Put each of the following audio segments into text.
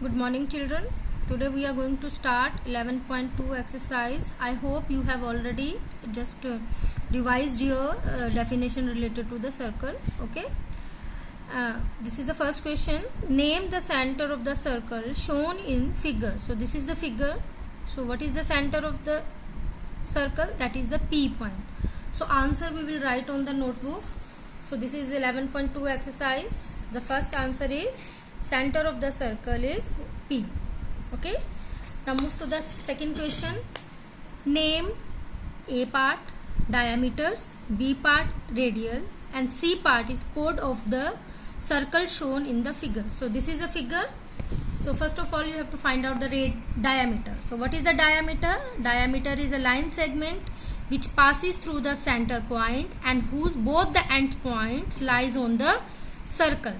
Good morning, children. Today we are going to start 11.2 exercise. I hope you have already just revised your definition related to the circle. Okay. This is the first question. Name the center of the circle shown in figure. So this is the figure. So what is the center of the circle? That is the P point. So answer we will write on the notebook. So this is 11.2 exercise. The first answer is center of the circle is P. Okay. Now move to the second question. Name A part diameters, B part radial, and C part is chord of the circle shown in the figure. So this is a figure. So first of all you have to find out the diameter. So what is the diameter? Diameter is a line segment which passes through the center point and whose both the end points lies on the circle.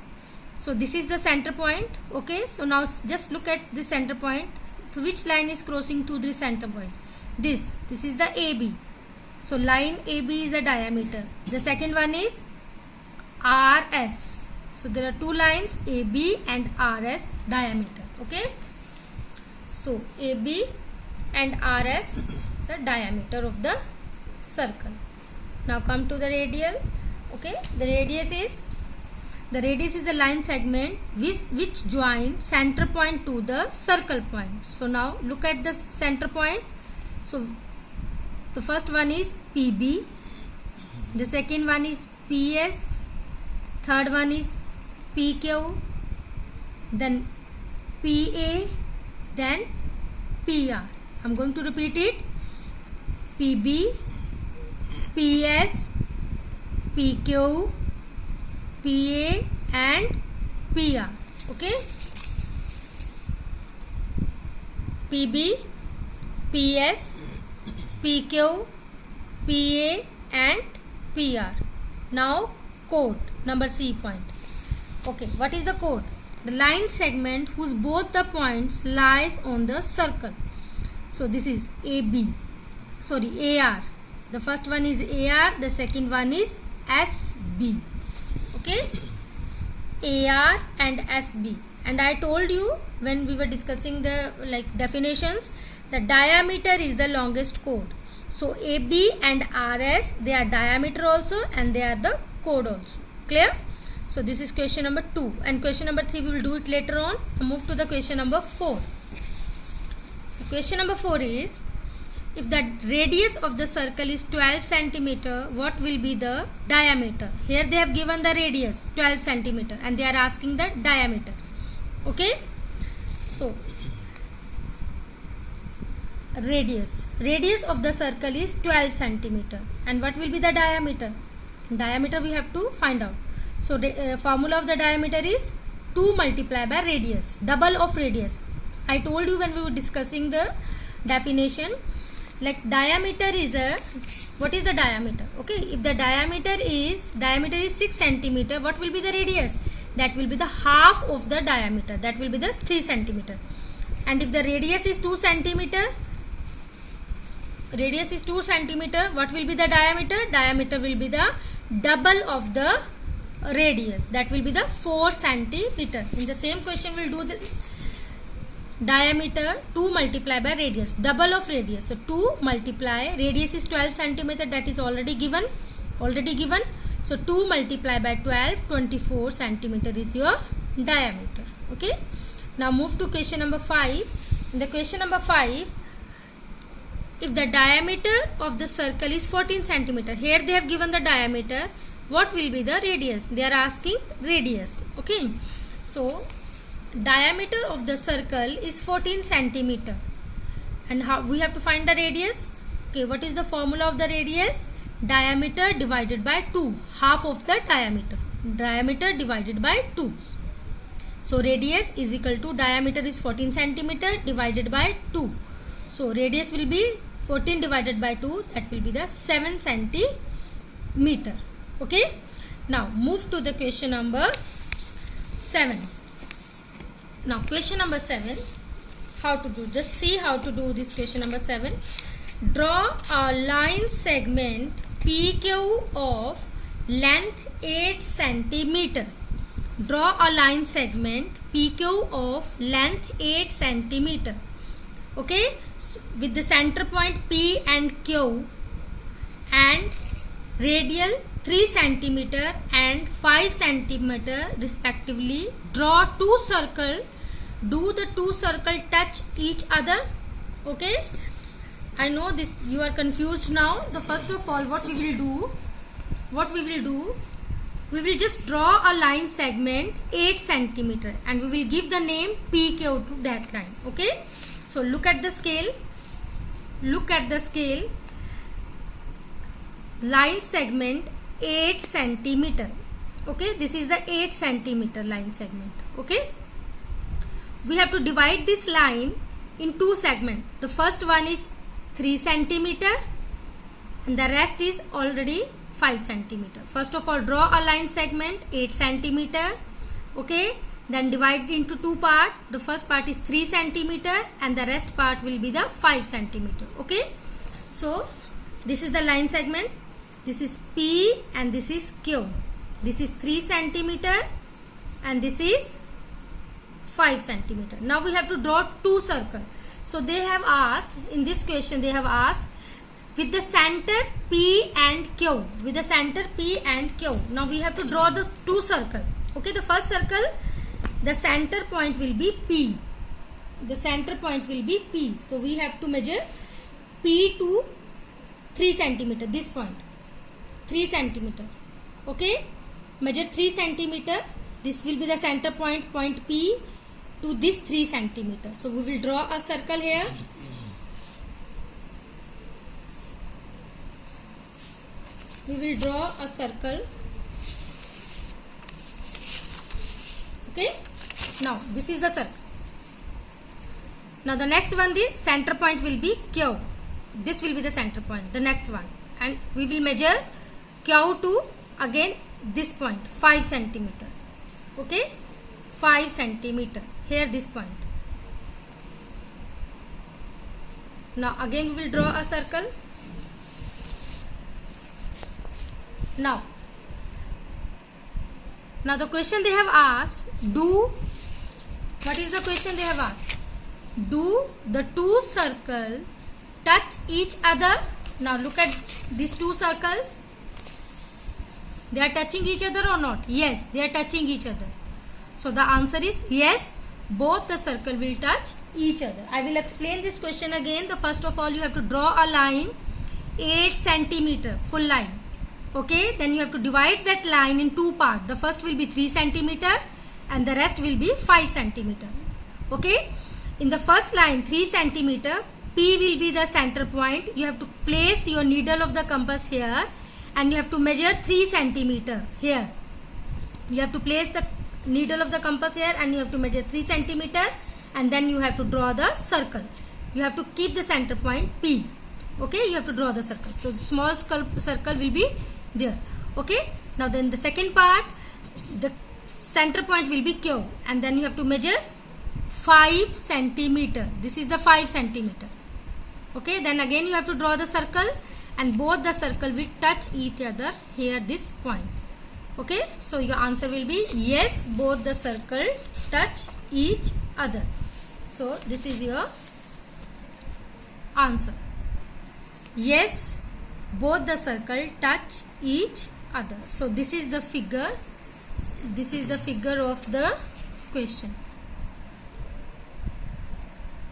So this is the center point. Okay, so now just look at the center point. So which line is crossing to the center point? This is the AB. So line AB is a diameter. The second one is RS. So there are two lines AB and RS diameter. Okay, so AB and RS is the diameter of the circle. Now come to the radial. Okay, the radius is a line segment which joins center point to the circle point. So now look at the center point. So the first one is PB, the second one is PS, third one is PQ, then PA, then PR. I'm going to repeat it. PB, PS, PQ, PA and PR. Okay, PB, PS, PQ, PA and PR. Now chord number C point. Okay, what is the chord? The line segment whose both the points lies on the circle. So this is AR. The first one is AR, the second one is SB. Okay, AR and SB. And I told you when we were discussing the definitions, the diameter is the longest chord. So AB and RS, they are diameter also and they are the chord also. Clear? So this is question number 2, and question number 3 we will do it later on. Move to the question number 4. The question number 4 is, if the radius of the circle is 12 centimeter, what will be the diameter? Here they have given the radius 12 centimeter and they are asking the diameter. Okay, so radius of the circle is 12 centimeter, and what will be the diameter? Diameter we have to find out. So the formula of the diameter is 2 multiplied by radius, double of radius. I told you when we were discussing the definition, like diameter is what is the diameter? Okay, if the diameter is 6 centimeter, what will be the radius? That will be the half of the diameter, that will be the 3 centimeter. And if the radius is 2 centimeter, what will be the diameter? Diameter will be the double of the radius, that will be the 4 centimeter. In the same question we will do the diameter 2 multiplied by radius, double of radius. So 2 multiply, radius is 12 centimeter, that is already given. So 2 multiplied by 12, 24 centimeter is your diameter. Okay, now move to question number 5. In the question number 5, if the diameter of the circle is 14 centimeter, here they have given the diameter, what will be the radius? They are asking radius. Okay, so diameter of the circle is 14 centimeter, and how we have to find the radius? Okay, what is the formula of the radius? Diameter divided by 2, half of the diameter divided by 2. So radius is equal to, diameter is 14 centimeter divided by 2. So radius will be 14 divided by 2, that will be the 7 centimeter. Okay, now move to the question number 7. Now question number 7, how to do? Just see how to do this question number 7. Draw a line segment PQ of length 8 centimeter draw a line segment PQ of length 8 centimeter. Okay, so with the center point P and Q and radial 3 centimeter and 5 centimeter respectively, draw two circles. Do the two circles touch each other? Okay, I know this you are confused now. The first of all, what we will do, we will just draw a line segment 8 centimeter and we will give the name PQ to that line. Okay, so look at the scale. Line segment 8 centimeter. Okay, this is the 8 centimeter line segment. Okay, we have to divide this line in two segments. The first one is 3 centimeter and the rest is already 5 centimeter. First of all, draw a line segment 8 centimeter. Okay, then divide it into two parts. The first part is 3 centimeter and the rest part will be the 5 centimeter. Okay, so this is the line segment. This is P and this is Q. This is 3 centimeter and this is 5 centimeter. Now we have to draw two circles. So they have asked, in this question they have asked with the center P and Q. With the center P and Q. Now we have to draw the two circles. Okay, the first circle, the center point will be P. The center point will be P. So we have to measure P to 3 centimeter. This point 3 centimeter. Okay, measure 3 centimeter. This will be the center point, point P to this 3 centimeter. So we will draw a circle here. We will draw a circle. Okay, now this is the circle. Now the next one, the center point will be Q. This will be the center point, the next one, and we will measure Q to again this point 5 centimeter. Okay, 5 centimeter here, this point. Now again we will draw a circle. Now the question they have asked, what is the question they have asked? Do the two circles touch each other? Now look at these two circles. They are touching each other or not? Yes, they are touching each other. So the answer is yes, both the circle will touch each other. I will explain this question again. The first of all, you have to draw a line 8 centimeter, full line. Okay, then you have to divide that line in two parts. The first will be 3 centimeter and the rest will be 5 centimeter. Okay, in the first line 3 centimeter, P will be the center point. You have to place your needle of the compass here and you have to measure 3 centimeter here. You have to place the needle of the compass here and you have to measure 3 centimeter and then you have to draw the circle. You have to keep the center point P. Okay, you have to draw the circle. So the small circle will be there. Okay, now then the second part, the center point will be Q and then you have to measure 5 centimeter. This is the 5 centimeter. Okay, then again you have to draw the circle and both the circle will touch each other here, this point. Okay, so your answer will be yes, both the circle touch each other. So this is your answer. Yes, both the circle touch each other. So this is the figure. This is the figure of the question.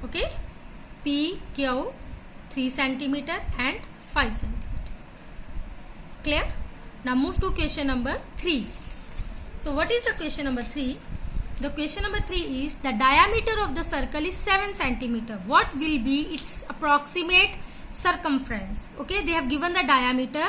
Okay, P, Q, 3 centimeter and 5 centimeter. Clear? Now move to question number 3. So what is the question number 3? The question number 3 is the diameter of the circle is 7 centimeter. What will be its approximate circumference? Okay, they have given the diameter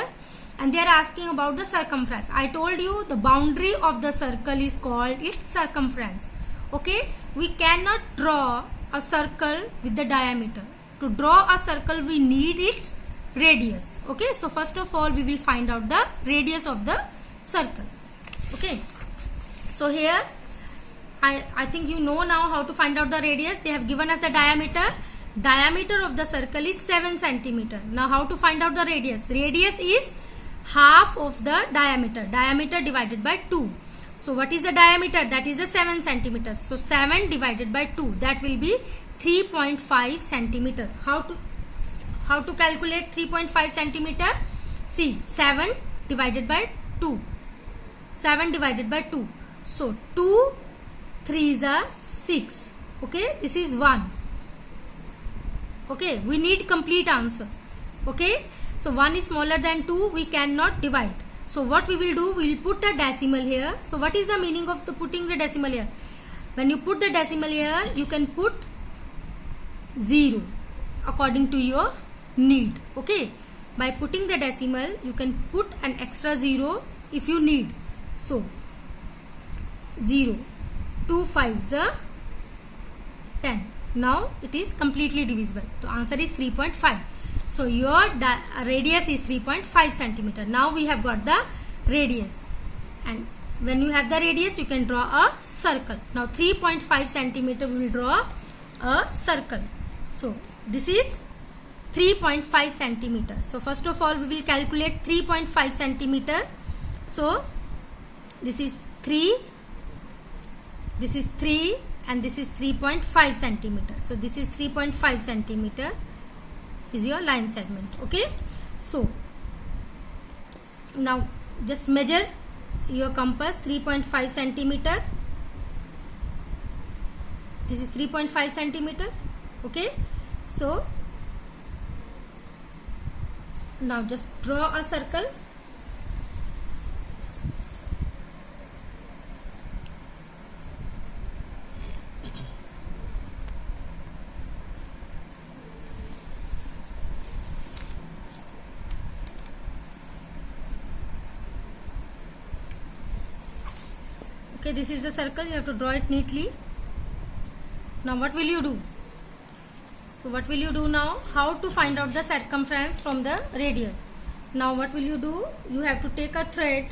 and they are asking about the circumference. I told you the boundary of the circle is called its circumference. Okay, we cannot draw a circle with the diameter. To draw a circle we need its radius. Okay, so first of all we will find out the radius of the circle. Okay, so here I think you know now how to find out the radius. They have given us the diameter. Diameter of the circle is 7 centimeter. Now how to find out the radius? Radius is half of the diameter. Diameter divided by 2. So what is the diameter? That is the 7 centimeters. So 7 divided by 2, that will be 3.5 centimeter. How to calculate 3.5 centimeter? See, 7 divided by 2. 7 divided by 2. So 2 3s are 6. Okay, this is 1. Okay, we need complete answer. Okay, so 1 is smaller than 2, we cannot divide. So what we will do, we will put a decimal here. So what is the meaning of putting the decimal here? When you put the decimal here, you can put 0 according to your need. Okay, by putting the decimal, you can put an extra 0 if you need. So 0, 2 5s are 10. Now it is completely divisible. So answer is 3.5. So your radius is 3.5 centimeter. Now we have got the radius, and when you have the radius, you can draw a circle. Now 3.5 centimeter we will draw a circle. So this is 3.5 centimeter. So first of all, we will calculate 3.5 centimeter. So this is 3, this is 3, and this is 3.5 centimeter. So this is 3.5 centimeter is your line segment. Okay, so now just measure your compass. 3.5 centimeter. This is 3.5 centimeter. Okay, so now just draw a circle. Okay, this is the circle. You have to draw it neatly. Now what will you do? So what will you do now? How to find out the circumference from the radius? Now what will you do? You have to take a thread.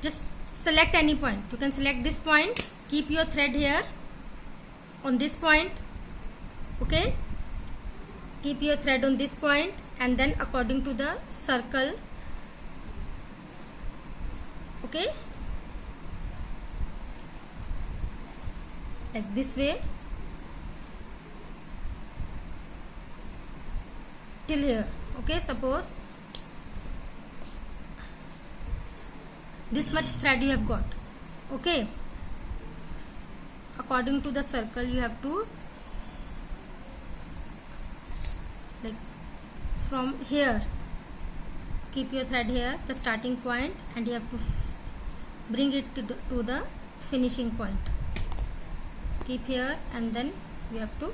Just select any point. You can select this point. Keep your thread here on this point. Okay, keep your thread on this point, and then according to the circle, okay, like this way till here. Okay, suppose this much thread you have got. Okay, according to the circle, you have to, like, from here, keep your thread here, the starting point, and you have to bring it to the finishing point. Keep here, and then you have to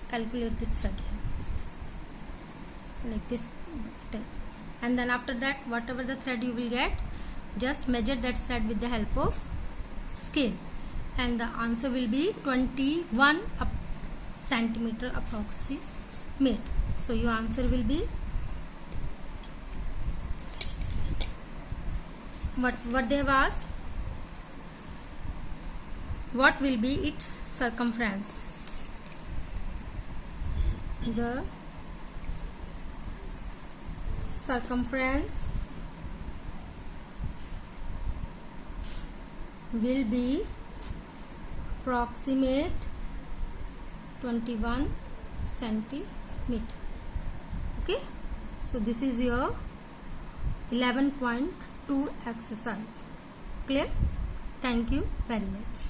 calculate this thread here, like this, and then after that, whatever the thread you will get, just measure that thread with the help of scale, and the answer will be 21 centimeter approximate. So your answer will be what they have asked. What will be its circumference? The circumference will be approximate 21 centimeter. Okay, so this is your 11.2 exercise. Clear? Thank you very much.